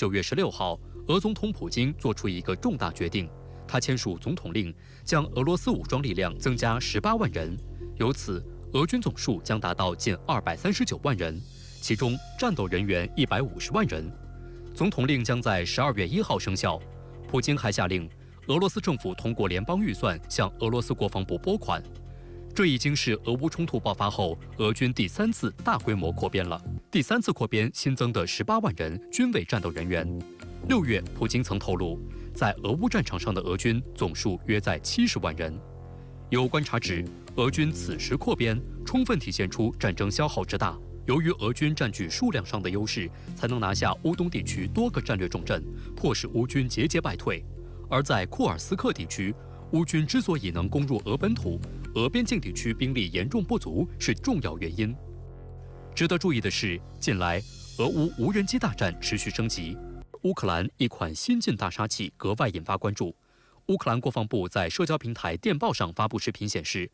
9月16号，俄总统普京做出一个重大决定，他签署总统令，将俄罗斯武装力量增加18万人，由此俄军总数将达到近239万人，其中战斗人员150万人。总统令将在12月1号生效。普京还下令，俄罗斯政府通过联邦预算向俄罗斯国防部拨款。这已经是俄乌冲突爆发后俄军第3次大规模扩编了。第3次扩编新增的18万人均为战斗人员。6月，普京曾透露，在俄乌战场上的俄军总数约在70万人。有观察指，俄军此时扩编，充分体现出战争消耗之大。由于俄军占据数量上的优势，才能拿下乌东地区多个战略重镇，迫使乌军节节败退。而在库尔斯克地区，乌军之所以能攻入俄本土，俄边境地区兵力严重不足是重要原因。值得注意的是，近来俄乌无人机大战持续升级，乌克兰一款先进大杀器格外引发关注。乌克兰国防部在社交平台电报上发布视频显示，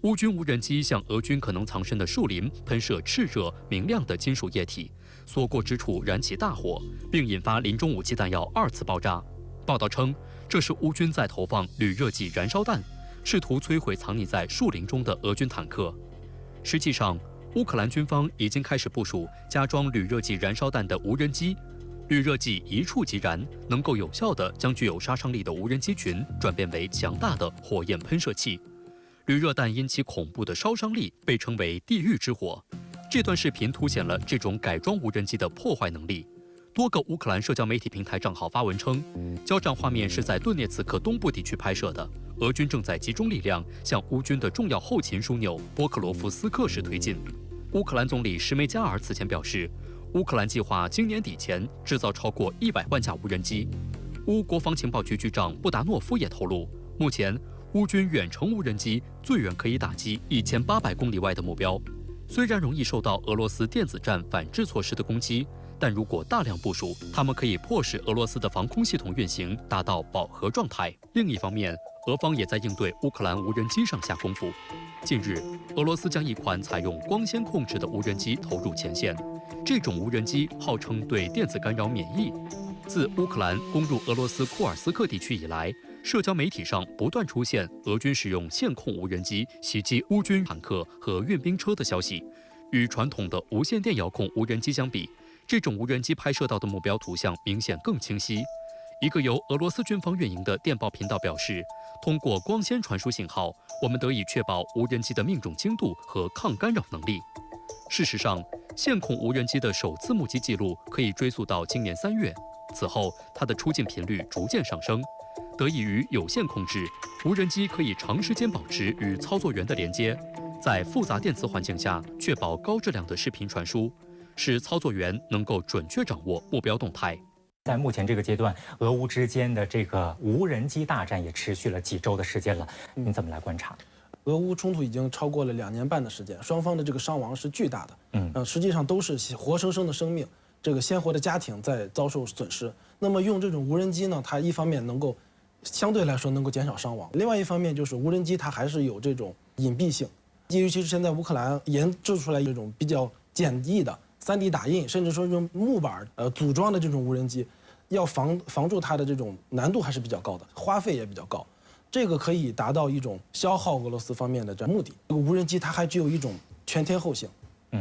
乌军无人机向俄军可能藏身的树林喷射炽热明亮的金属液体，所过之处燃起大火，并引发林中武器弹药2次爆炸。报道称，这是乌军在投放铝热剂燃烧弹，试图摧毁藏匿在树林中的俄军坦克。实际上，乌克兰军方已经开始部署加装铝热剂燃烧弹的无人机。铝热剂一触即燃，能够有效地将具有杀伤力的无人机群转变为强大的火焰喷射器。铝热弹因其恐怖的烧伤力被称为“地狱之火”。这段视频凸显了这种改装无人机的破坏能力。多个乌克兰社交媒体平台账号发文称，交战画面是在顿涅茨克东部地区拍摄的，俄军正在集中力量向乌军的重要后勤枢纽波克罗夫斯克市推进。乌克兰总理什梅加尔此前表示，乌克兰计划今年底前制造超过100万架无人机。乌国防情报局局长布达诺夫也透露，目前乌军远程无人机最远可以打击1800公里外的目标。虽然容易受到俄罗斯电子战反制措施的攻击，但如果大量部署，他们可以迫使俄罗斯的防空系统运行达到饱和状态。另一方面，俄方也在应对乌克兰无人机上下功夫。近日，俄罗斯将一款采用光纤控制的无人机投入前线。这种无人机号称对电子干扰免疫。自乌克兰攻入俄罗斯库尔斯克地区以来，社交媒体上不断出现俄军使用线控无人机袭击乌军坦克和运兵车的消息。与传统的无线电遥控无人机相比，这种无人机拍摄到的目标图像明显更清晰。一个由俄罗斯军方运营的电报频道表示，通过光纤传输信号，我们得以确保无人机的命中精度和抗干扰能力。事实上，线控无人机的首次目击记录可以追溯到今年3月，此后它的出境频率逐渐上升。得益于有线控制，无人机可以长时间保持与操作员的连接，在复杂电磁环境下确保高质量的视频传输，使操作员能够准确掌握目标动态。在目前这个阶段，俄乌之间的这个无人机大战也持续了几周的时间了，您怎么来观察？俄乌冲突已经超过了2年半的时间，双方的这个伤亡是巨大的，实际上都是活生生的生命，这个鲜活的家庭在遭受损失。那么用这种无人机呢，它一方面能够相对来说能够减少伤亡，另外一方面就是无人机它还是有这种隐蔽性，尤其是现在乌克兰研制出来这种比较简易的3D 打印，甚至说用木板组装的这种无人机，要防住它的这种难度还是比较高的，花费也比较高。这个可以达到一种消耗俄罗斯方面的这目的。这个无人机它还具有一种全天候性，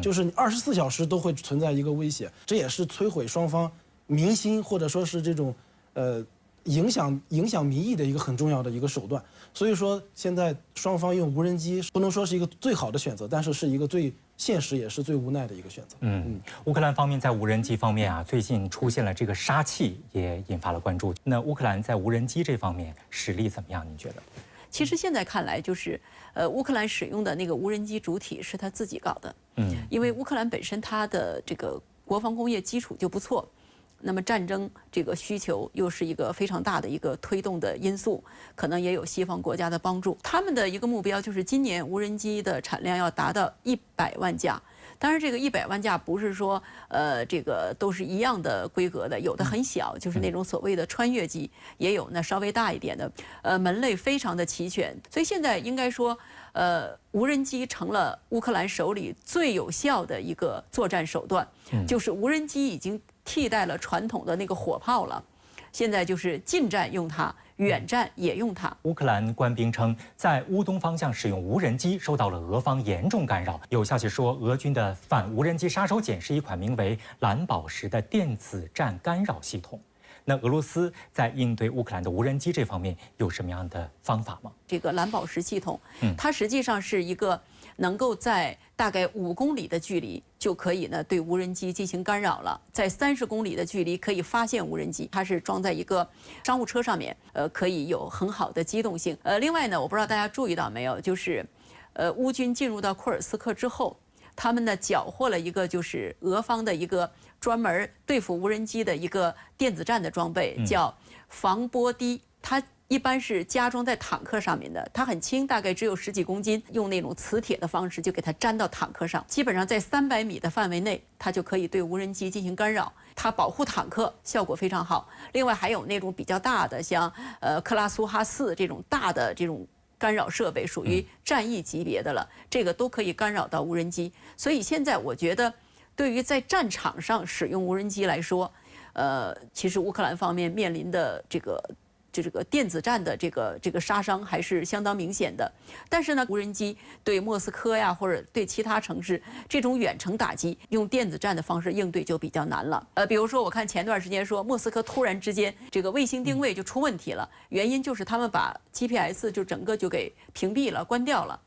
就是24小时都会存在一个威胁，这也是摧毁双方民心或者说是这种影响民意的一个很重要的一个手段。所以说现在双方用无人机不能说是一个最好的选择，但是是一个最现实也是最无奈的一个选择。乌克兰方面在无人机方面啊，最近出现了这个杀器，也引发了关注。那乌克兰在无人机这方面实力怎么样？您觉得？其实现在看来，就是乌克兰使用的那个无人机主体是他自己搞的。因为乌克兰本身它的这个国防工业基础就不错。那么战争这个需求又是一个非常大的一个推动的因素，可能也有西方国家的帮助。他们的一个目标就是今年无人机的产量要达到100万架。当然，这个100万架不是说这个都是一样的规格的，有的很小，就是那种所谓的穿越机，也有那稍微大一点的，门类非常的齐全。所以现在应该说，无人机成了乌克兰手里最有效的一个作战手段，就是无人机已经替代了传统的那个火炮了，现在就是近战用它，远战也用它。乌克兰官兵称，在乌东方向使用无人机受到了俄方严重干扰。有消息说，俄军的反无人机杀手锏是一款名为“蓝宝石”的电子战干扰系统。那俄罗斯在应对乌克兰的无人机这方面有什么样的方法吗？这个蓝宝石系统，它实际上是一个能够在大概5公里的距离就可以呢对无人机进行干扰了，在30公里的距离可以发现无人机。它是装在一个商务车上面，可以有很好的机动性。另外呢，我不知道大家注意到没有，就是乌军进入到库尔斯克之后，他们呢缴获了一个就是俄方的一个专门对付无人机的一个电子战的装备，叫防波堤。它一般是加装在坦克上面的，它很轻，大概只有10几公斤，用那种磁铁的方式就给它粘到坦克上，基本上在300米的范围内，它就可以对无人机进行干扰。它保护坦克效果非常好。另外还有那种比较大的，像克拉苏哈4这种大的这种干扰设备，属于战役级别的了，这个都可以干扰到无人机。所以现在我觉得，对于在战场上使用无人机来说，其实乌克兰方面面临的这个电子战的这个杀伤还是相当明显的。但是呢，无人机对莫斯科呀或者对其他城市这种远程打击，用电子战的方式应对就比较难了。比如说我看前段时间说莫斯科突然之间这个卫星定位就出问题了，原因就是他们把 GPS 就整个就给屏蔽了、关掉了。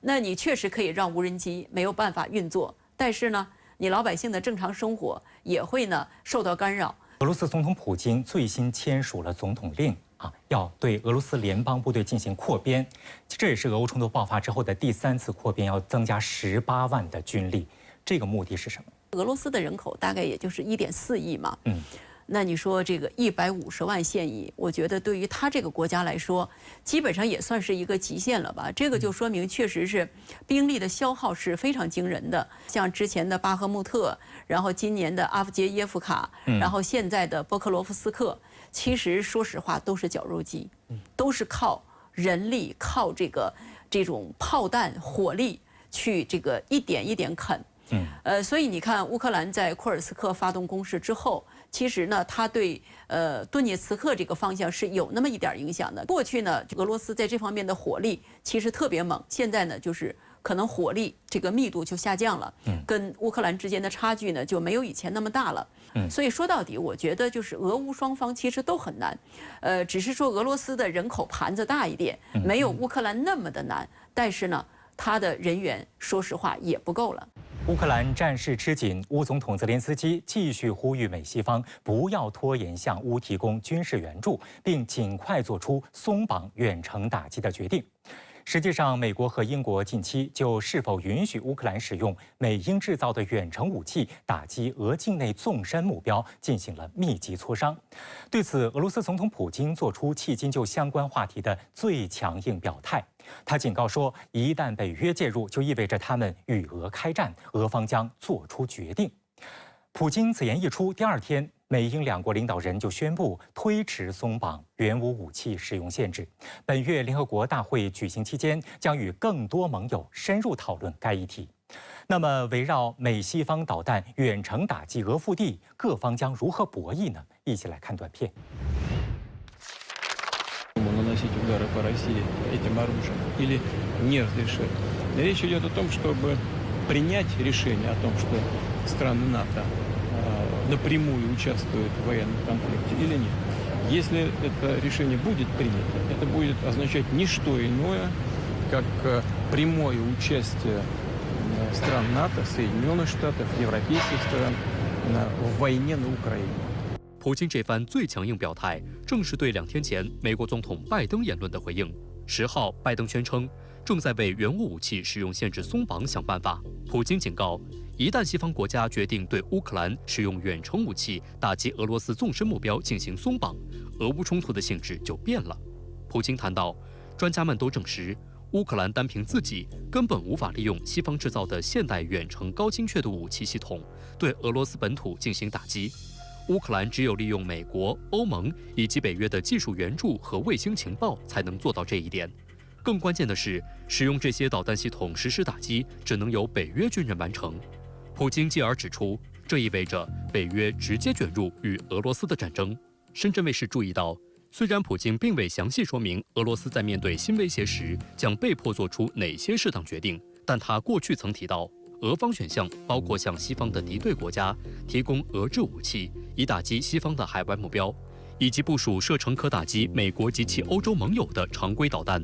那你确实可以让无人机没有办法运作，但是呢，你老百姓的正常生活也会呢受到干扰。俄罗斯总统普京最新签署了总统令。要对俄罗斯联邦部队进行扩编，这也是俄乌冲突爆发之后的第3次扩编，要增加18万的军力。这个目的是什么？俄罗斯的人口大概也就是1.4亿嘛，那你说这个150万现役，我觉得对于他这个国家来说，基本上也算是一个极限了吧。这个就说明确实是兵力的消耗是非常惊人的。像之前的巴赫穆特，然后今年的阿夫杰耶夫卡，然后现在的波克罗夫斯克，其实说实话都是绞肉机，都是靠人力、靠这种炮弹火力去这个一点一点啃。所以你看，乌克兰在库尔斯克发动攻势之后，其实呢，它对顿涅茨克这个方向是有那么一点影响的。过去呢，俄罗斯在这方面的火力其实特别猛，现在呢，就是可能火力这个密度就下降了，跟乌克兰之间的差距呢就没有以前那么大了。所以说到底，我觉得就是俄乌双方其实都很难，只是说俄罗斯的人口盘子大一点，没有乌克兰那么的难，但是呢，它的人员说实话也不够了。乌克兰战事吃紧，乌总统泽连斯基继续呼吁美西方不要拖延向乌提供军事援助，并尽快做出松绑远程打击的决定。实际上，美国和英国近期就是否允许乌克兰使用美英制造的远程武器打击俄境内纵深目标进行了密集磋商。对此，俄罗斯总统普京做出迄今就相关话题的最强硬表态。他警告说，一旦北约介入，就意味着他们与俄开战，俄方将做出决定。普京此言一出，第2天，美英2国领导人就宣布推迟松绑原武武器使用限制。本月联合国大会举行期间，将与更多盟友深入讨论该议题。那么，围绕美西方导弹远程打击俄腹地，各方将如何博弈呢？一起来看短片。Наносить удары по России этим оружием или не разрешать. Речь идет о том, чтобы принять решение о том, что страны НАТО напрямую участвуют в военном конфликте или нет. Если это решение будет принято, это будет означать не что иное, как прямое участие стран НАТО, Соединенных Штатов, европейских стран в войне на Украине. 普京这番最强硬表态，正是对2天前美国总统拜登言论的回应。10号，拜登宣称正在为原武武器使用限制松绑想办法。普京警告，一旦西方国家决定对乌克兰使用远程武器打击俄罗斯纵深目标进行松绑，俄乌冲突的性质就变了。普京谈到，专家们都证实，乌克兰单凭自己根本无法利用西方制造的现代远程高精确度武器系统对俄罗斯本土进行打击。乌克兰只有利用美国、欧盟以及北约的技术援助和卫星情报，才能做到这一点。更关键的是，使用这些导弹系统实施打击，只能由北约军人完成。普京继而指出，这意味着北约直接卷入与俄罗斯的战争。深圳卫视注意到，虽然普京并未详细说明俄罗斯在面对新威胁时将被迫做出哪些适当决定，但他过去曾提到，俄方选项包括向西方的敌对国家提供俄制武器，以打击西方的海外目标，以及部署射程可打击美国及其欧洲盟友的常规导弹。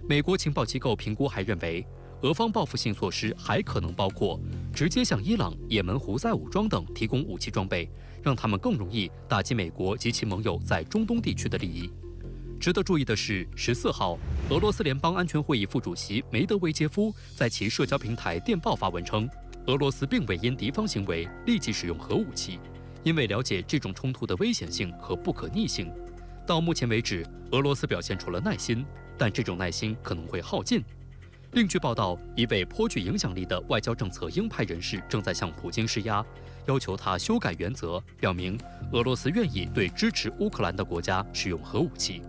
美国情报机构评估还认为，俄方报复性措施还可能包括直接向伊朗、也门胡塞武装等提供武器装备，让他们更容易打击美国及其盟友在中东地区的利益。值得注意的是，14号，俄罗斯联邦安全会议副主席梅德韦杰夫在其社交平台电报发文称，俄罗斯并未因敌方行为立即使用核武器，因为了解这种冲突的危险性和不可逆性。到目前为止，俄罗斯表现出了耐心，但这种耐心可能会耗尽。另据报道，一位颇具影响力的外交政策鹰派人士正在向普京施压，要求他修改原则，表明俄罗斯愿意对支持乌克兰的国家使用核武器。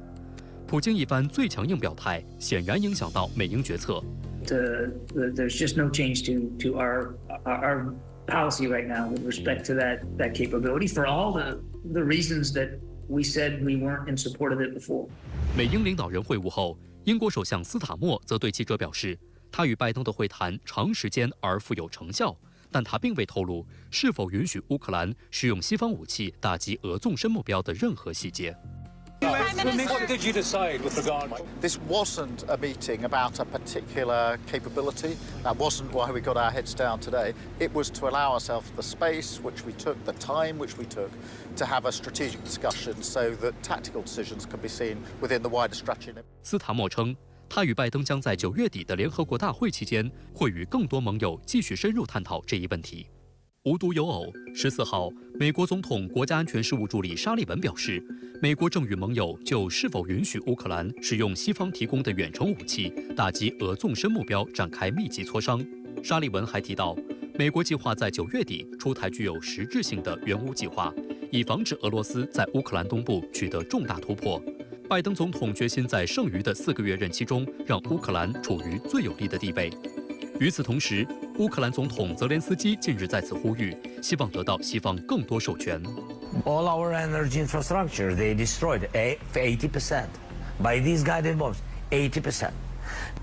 普京一番最强硬表态，显然影响到美英决策。There's just no change to our policy right now with respect to that capability for all the reasons that we said we weren't in support of it before. 美英领导人会晤后，英国首相斯塔默则对记者表示，他与拜登的会谈长时间而富有成效，但他并未透露是否允许乌克兰使用西方武器打击俄纵深目标的任何细节。What did you decide with regard? This wasn't a meeting about a particular capability. That wasn't why we got our heads down today. It was to allow ourselves the space which we took, the time which we took, to have a strategic discussion so that tactical decisions can be seen within the wider strategy. 斯塔默称，他与拜登将在9月底的联合国大会期间，会与更多盟友继续深入探讨这一问题。无独有偶，14号，美国总统国家安全事务助理沙利文表示，美国正与盟友就是否允许乌克兰使用西方提供的远程武器打击俄纵深目标展开密集磋商。沙利文还提到，美国计划在9月底出台具有实质性的援乌计划，以防止俄罗斯在乌克兰东部取得重大突破。拜登总统决心在剩余的4个月任期中，让乌克兰处于最有利的地位。与此同时，乌克兰总统泽连斯基近日在此呼吁，希望得到西方更多授权。All our energy infrastructure they destroyed 80% by these guided bombs, 80%.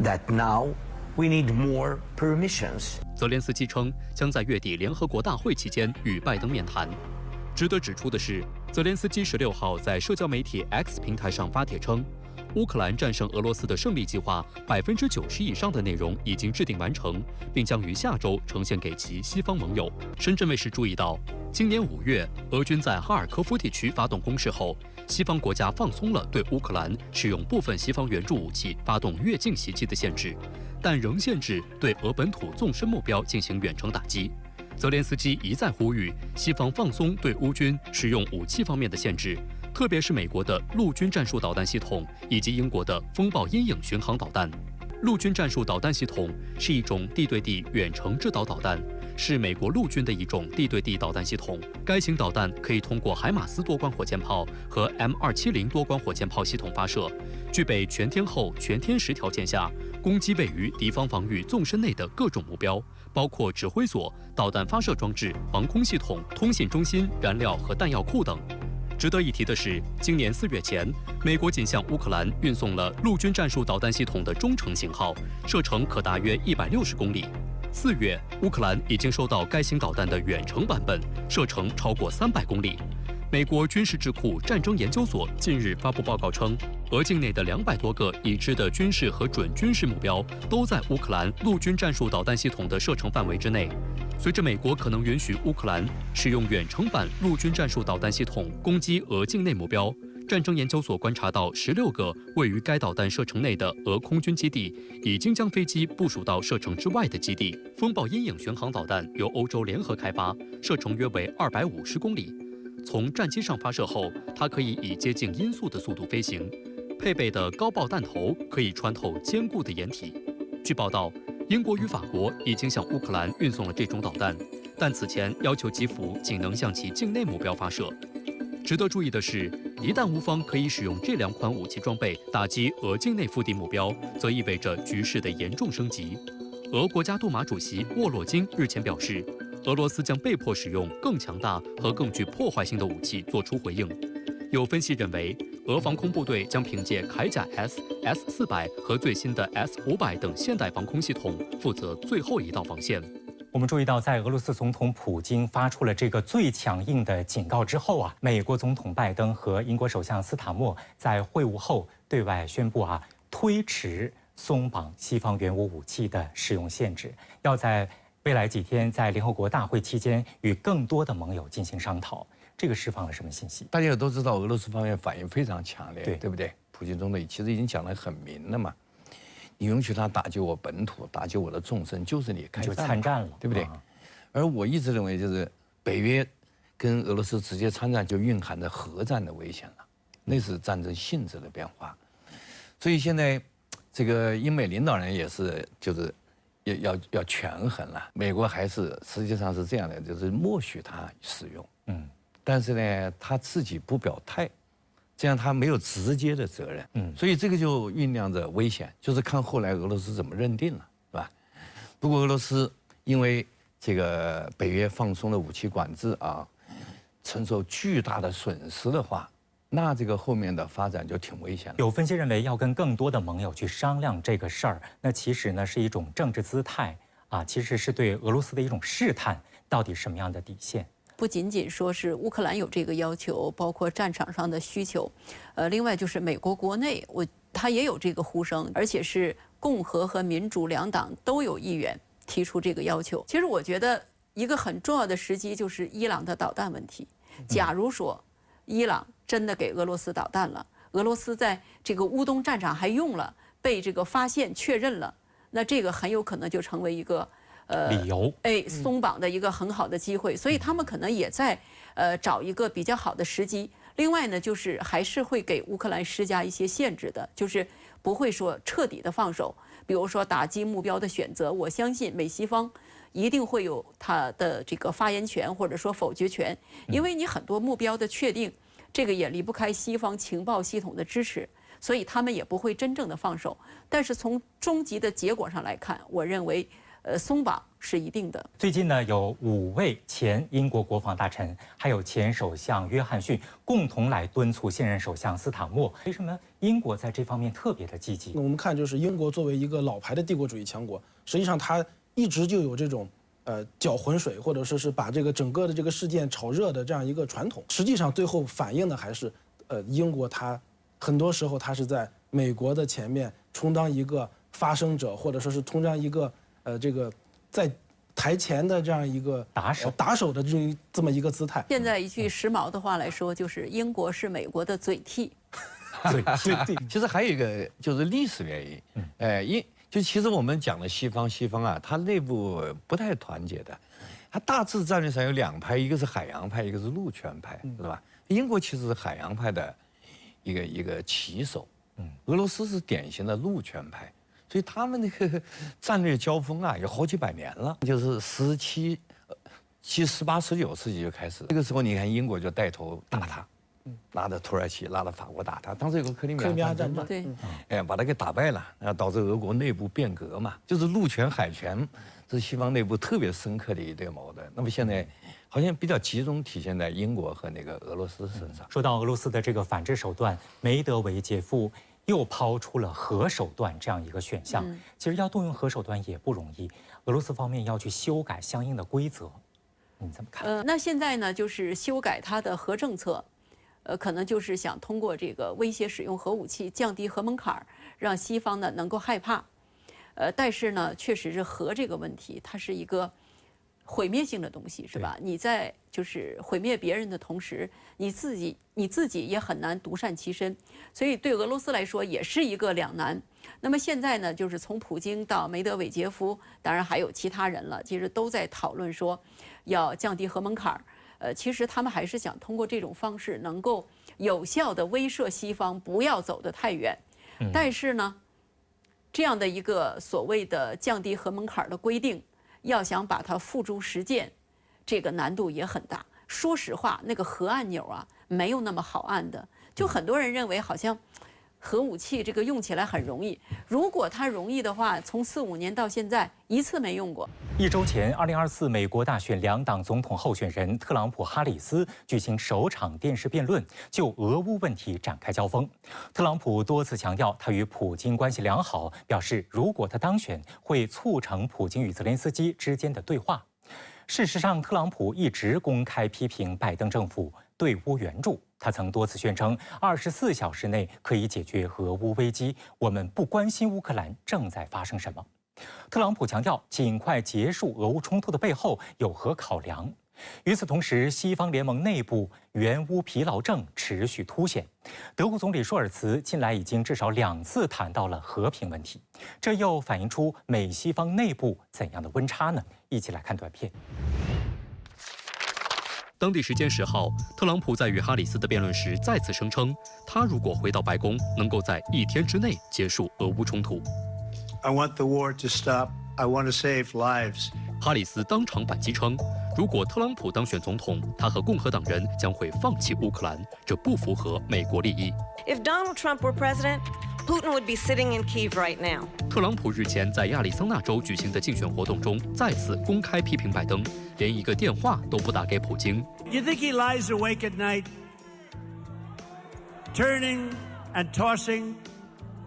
That now we need more permissions. 泽连斯基称，将在月底联合国大会期间与拜登面谈。值得指出的是，泽连斯基16号在社交媒体 X 平台上发帖称，乌克兰战胜俄罗斯的胜利计划90%以上的内容已经制定完成，并将于下周呈现给其西方盟友。深圳卫视注意到，今年5月，俄军在哈尔科夫地区发动攻势后，西方国家放松了对乌克兰使用部分西方援助武器发动越境袭击的限制，但仍限制对俄本土纵深目标进行远程打击。泽连斯基一再呼吁西方放松对乌军使用武器方面的限制，特别是美国的陆军战术导弹系统以及英国的风暴阴影巡航导弹。陆军战术导弹系统是一种地对地远程制导导弹，是美国陆军的一种地对地导弹系统。该型导弹可以通过海马斯多管火箭炮和 M270多管火箭炮系统发射，具备全天候、全天时条件下攻击位于敌方防御纵深内的各种目标，包括指挥所、导弹发射装置、防空系统、通信中心、燃料和弹药库等。值得一提的是，今年4月前，美国仅向乌克兰运送了陆军战术导弹系统的中程型号，射程可大约160公里。4月，乌克兰已经收到该型导弹的远程版本，射程超过300公里。美国军事智库战争研究所近日发布报告称，俄境内的200多个已知的军事和准军事目标都在乌克兰陆军战术导弹系统的射程范围之内。随着美国可能允许乌克兰使用远程版陆军战术导弹系统攻击俄境内目标，战争研究所观察到16个位于该导弹射程内的俄空军基地已经将飞机部署到射程之外的基地。风暴阴影巡航导弹由欧洲联合开发，射程约为250公里。从战机上发射后，它可以以接近音速的速度飞行，配备的高爆弹头可以穿透坚固的掩体。据报道，英国与法国已经向乌克兰运送了这种导弹，但此前要求基辅仅能向其境内目标发射。值得注意的是，一旦乌方可以使用这2款武器装备打击俄境内腹地目标，则意味着局势的严重升级。俄国家杜马主席沃洛金日前表示，俄罗斯将被迫使用更强大和更具破坏性的武器作出回应。有分析认为，俄防空部队将凭借铠甲 S、S-400和最新的 S-500等现代防空系统，负责最后一道防线。我们注意到，在俄罗斯总统普京发出了这个最强硬的警告之后啊，美国总统拜登和英国首相斯塔默在会晤后对外宣布推迟松绑西方原武器的使用限制，要在未来几天在联合国大会期间与更多的盟友进行商讨。这个释放了什么信息？大家也都知道，俄罗斯方面反应非常强烈，对不对？普京总统其实已经讲得很明了嘛，你允许他打击我本土，打击我的纵深，就是你开战，就参战了，对不对？而我一直认为，就是北约跟俄罗斯直接参战，就蕴含着核战的危险了，那是战争性质的变化。所以现在这个英美领导人也是，就是要权衡了。美国还是实际上是这样的，就是默许他使用，但是呢，他自己不表态，这样他没有直接的责任，所以这个就酝酿着危险，就是看后来俄罗斯怎么认定了，是吧？如果俄罗斯因为这个北约放松了武器管制承受巨大的损失的话，那这个后面的发展就挺危险的。有分析认为，要跟更多的盟友去商量这个事儿，那其实呢是一种政治姿态其实是对俄罗斯的一种试探，到底什么样的底线？不仅仅说是乌克兰有这个要求，包括战场上的需求，另外就是美国国内他也有这个呼声，而且是共和和民主两党都有议员提出这个要求。其实我觉得一个很重要的时机就是伊朗的导弹问题。假如说伊朗真的给俄罗斯导弹了，俄罗斯在这个乌东战场还用了，被这个发现确认了，那这个很有可能就成为一个理由，松绑的一个很好的机会，所以他们可能也在找一个比较好的时机。另外呢，就是还是会给乌克兰施加一些限制的，就是不会说彻底的放手。比如说打击目标的选择，我相信美西方一定会有他的这个发言权或者说否决权，因为你很多目标的确定，这个也离不开西方情报系统的支持，所以他们也不会真正的放手。但是从终极的结果上来看，我认为松绑是一定的。最近呢，有5位前英国国防大臣，还有前首相约翰逊共同来敦促现任首相斯塔默。为什么英国在这方面特别的积极？我们看，就是英国作为一个老牌的帝国主义强国，实际上它一直就有这种搅浑水，或者说是把这个整个的这个事件炒热的这样一个传统。实际上最后反映的还是英国它很多时候它是在美国的前面充当一个发声者，或者说是充当一个这个在台前的这样一个打手的这么一个姿态。现在一句时髦的话来说，就是英国是美国的嘴替。嘴替。其实还有一个就是历史原因，就其实我们讲的西方它内部不太团结的，它大致战略上有2派，一个是海洋派，一个是陆权派，是吧？英国其实是海洋派的一个旗手，俄罗斯是典型的陆权派。所以他们那个战略交锋有好几百年了，就是18、19世纪就开始。这个时候你看英国就带头打他，拉着土耳其、拉着法国打他。当时有个克里米亚战争，对，把他给打败了，导致俄国内部变革嘛。就是陆权、海权，这是西方内部特别深刻的一对矛盾。那么现在好像比较集中体现在英国和那个俄罗斯身上。说到俄罗斯的这个反制手段，梅德韦杰夫又抛出了核手段这样一个选项。其实要动用核手段也不容易，俄罗斯方面要去修改相应的规则，你怎么看？那现在呢，就是修改它的核政策，可能就是想通过这个威胁使用核武器，降低核门槛，让西方呢能够害怕。但是呢，确实是核这个问题，它是一个毁灭性的东西，是吧？你在就是毁灭别人的同时，你自己也很难独善其身，所以对俄罗斯来说也是一个两难。那么现在呢，就是从普京到梅德韦杰夫，当然还有其他人了，其实都在讨论说要降低核门槛。其实他们还是想通过这种方式能够有效地威慑西方，不要走得太远。但是呢，这样的一个所谓的降低核门槛的规定，要想把它付诸实践，这个难度也很大。说实话，那个核按钮啊，没有那么好按的。就很多人认为好像核武器这个用起来很容易。如果它容易的话，从4、5年到现在一次没用过。1周前，2024美国大选两党总统候选人特朗普、哈里斯举行首场电视辩论，就俄乌问题展开交锋。特朗普多次强调他与普京关系良好，表示如果他当选，会促成普京与泽连斯基之间的对话。事实上，特朗普一直公开批评拜登政府对乌援助。他曾多次宣称，24小时内可以解决俄乌危机，我们不关心乌克兰正在发生什么。特朗普强调，尽快结束俄乌冲突的背后有何考量？与此同时，西方联盟内部援乌疲劳症持续凸显。德国总理舒尔茨近来已经至少2次谈到了和平问题，这又反映出美西方内部怎样的温差呢？一起来看短片。当地时间10号，特朗普在与哈里斯的辩论时再次声称，他如果回到白宫，能够在1天之内结束俄乌冲突。I want the war to stop. I want to save lives. 哈里斯当场反击称，如果特朗普当选总统，他和共和党人将会放弃乌克兰，这不符合美国利益。If Donald Trump were president, Putin would be sitting in Kyiv right now. 特朗普日前在亚利桑那州举行的竞选活动中，再次公开批评拜登，连一个电话都不打给普京。You think he lies awake at night, turning and tossing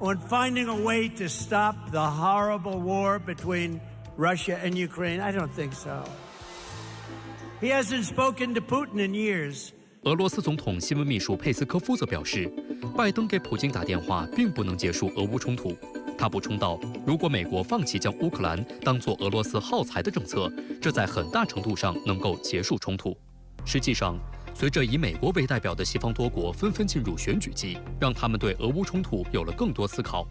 on finding a way to stop the horrible war between Russia and Ukraine? I don't think so. He hasn't spoken to Putin in years. 俄罗斯总统新闻秘书佩斯科夫则表示，拜登给普京打电话并不能结束俄乌冲突。他补充道，如果美国放弃将乌克兰当作俄罗斯耗材的政策，这在很大程度上能够结束冲突。实际上，随着以美国为代表的西方多国纷纷进入选举季，让他们对俄乌冲突有了更多思考。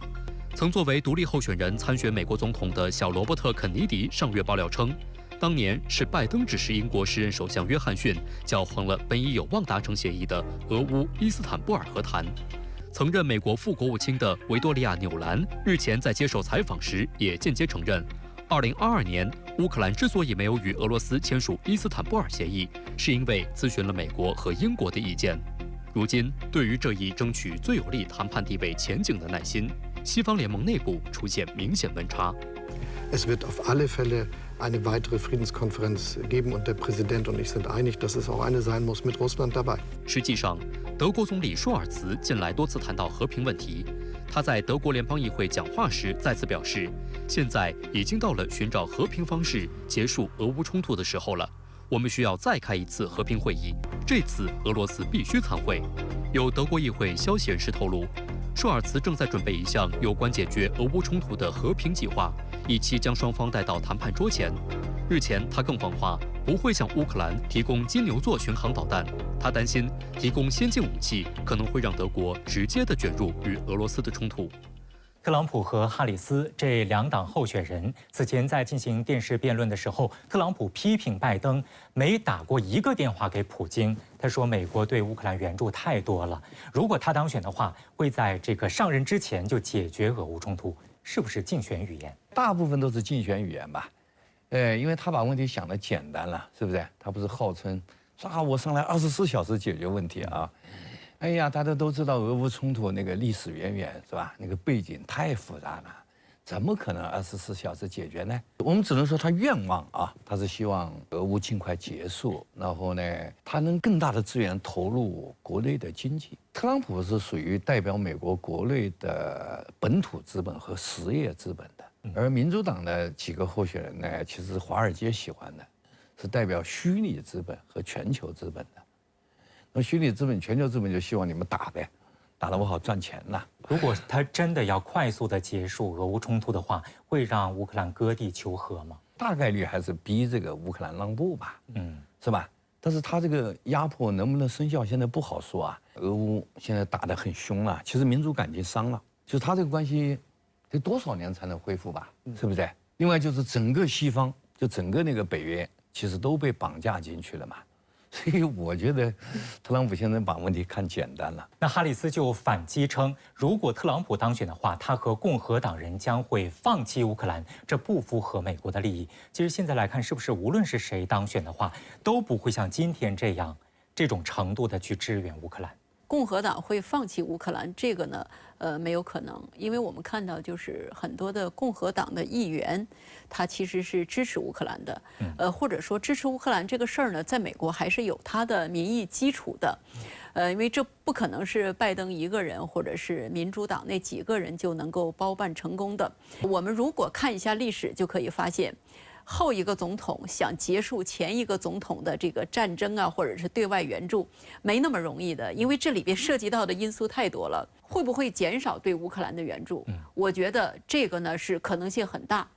曾作为独立候选人参选美国总统的小罗伯特·肯尼迪上月爆料称，当年是拜登指示英国时任首相约翰逊搅黄了本已有望达成协议的俄乌伊斯坦布尔和谈。曾任美国副国务卿的维多利亚·纽兰日前在接受采访时也间接承认，2022年乌克兰之所以没有与俄罗斯签署伊斯坦布尔协议，是因为咨询了美国和英国的意见。如今，对于这一争取最有利谈判地位前景的耐心，西方联盟内部出现明显温差。Es wird auf alle Fälle eine weitere Friedenskonferenz geben und der Präsident und ich sind einig, dass es auch eine sein muss mit Russland dabei. 实际上，德国总理舒尔茨近来多次谈到和平问题。他在德国联邦议会讲话时再次表示，现在已经到了寻找和平方式结束俄乌冲突的时候了。我们需要再开一次和平会议，这次俄罗斯必须参会。有德国议会消息人士透露，舒尔茨正在准备一项有关解决俄乌冲突的和平计划，以期将双方带到谈判桌前。日前，他更放话不会向乌克兰提供金牛座巡航导弹。他担心提供先进武器可能会让德国直接地卷入与俄罗斯的冲突。特朗普和哈里斯这2党候选人此前在进行电视辩论的时候，特朗普批评拜登没打过一个电话给普京。他说，美国对乌克兰援助太多了，如果他当选的话，会在这个上任之前就解决俄乌冲突。是不是竞选语言？大部分都是竞选语言吧。因为他把问题想得简单了，是不是？他不是号称说我上来24小时解决问题啊。哎呀，大家都知道俄乌冲突那个历史渊源是吧？那个背景太复杂了，怎么可能24小时解决呢？我们只能说他愿望啊，他是希望俄乌尽快结束，然后呢，他能更大的资源投入国内的经济。特朗普是属于代表美国国内的本土资本和实业资本的，而民主党的几个候选人呢，其实是华尔街喜欢的，是代表虚拟资本和全球资本的。那虚拟资本、全球资本就希望你们打呗，打得我好赚钱呐。如果他真的要快速的结束俄乌冲突的话，会让乌克兰割地求和吗？大概率还是逼这个乌克兰让步吧，是吧？但是他这个压迫能不能生效，现在不好说啊。俄乌现在打得很凶了，其实民族感情伤了，就是他这个关系得多少年才能恢复吧？是不是？另外就是整个西方，就整个那个北约，其实都被绑架进去了嘛。所以我觉得，特朗普现在把问题看简单了。那哈里斯就反击称，如果特朗普当选的话，他和共和党人将会放弃乌克兰，这不符合美国的利益。其实现在来看，是不是无论是谁当选的话，都不会像今天这种程度的去支援乌克兰？共和党会放弃乌克兰，这个呢，没有可能，因为我们看到就是很多的共和党的议员，他其实是支持乌克兰的，或者说支持乌克兰这个事儿呢，在美国还是有它的民意基础的，因为这不可能是拜登一个人或者是民主党那几个人就能够包办成功的。我们如果看一下历史，就可以发现。后一个总统想结束前一个总统的这个战争啊，或者是对外援助，没那么容易的，因为这里边涉及到的因素太多了。会不会减少对乌克兰的援助？我觉得这个呢是可能性很大，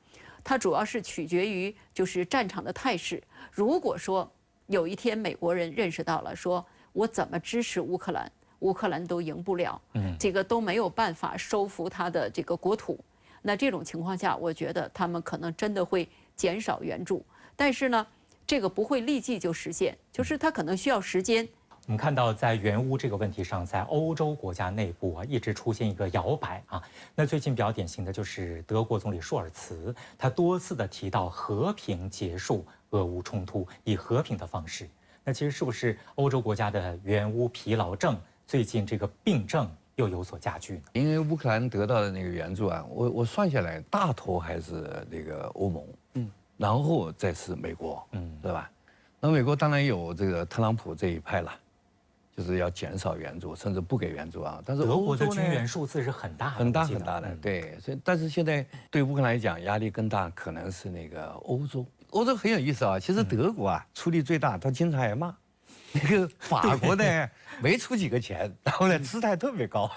它主要是取决于就是战场的态势。如果说有一天美国人认识到了，说我怎么支持乌克兰，乌克兰都赢不了，这个都没有办法收复他的这个国土，那这种情况下，我觉得他们可能真的会减少援助，但是呢，这个不会立即就实现，就是它可能需要时间。我们看到，在援乌这个问题上，在欧洲国家内部一直出现一个摇摆啊。那最近比较典型的就是德国总理舒尔茨，他多次的提到和平结束俄乌冲突，以和平的方式。那其实是不是欧洲国家的援乌疲劳症最近这个病症又有所加剧呢？因为乌克兰得到的那个援助啊，我算下来大头还是那个欧盟，然后再是美国，对吧？那美国当然有这个特朗普这一派了，就是要减少援助，甚至不给援助啊。但是德国的军援数字是很大的，很大很大的，对。所以，但是现在对乌克兰来讲，压力更大，可能是那个欧洲。欧洲很有意思啊，其实德国啊出力最大，他经常挨骂。那个法国呢，没出几个钱，然后呢姿态特别高，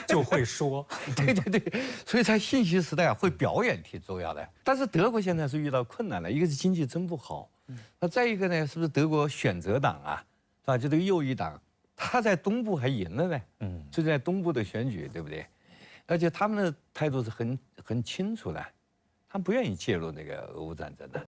就会说，对，所以在信息时代啊，会表演挺重要的。但是德国现在是遇到困难了，一个是经济真不好，那再一个呢，是不是德国选择党啊，是吧？就这个右翼党，他在东部还赢了呢，就在东部的选举，对不对？而且他们的态度是很清楚的，他们不愿意介入那个俄乌战争的。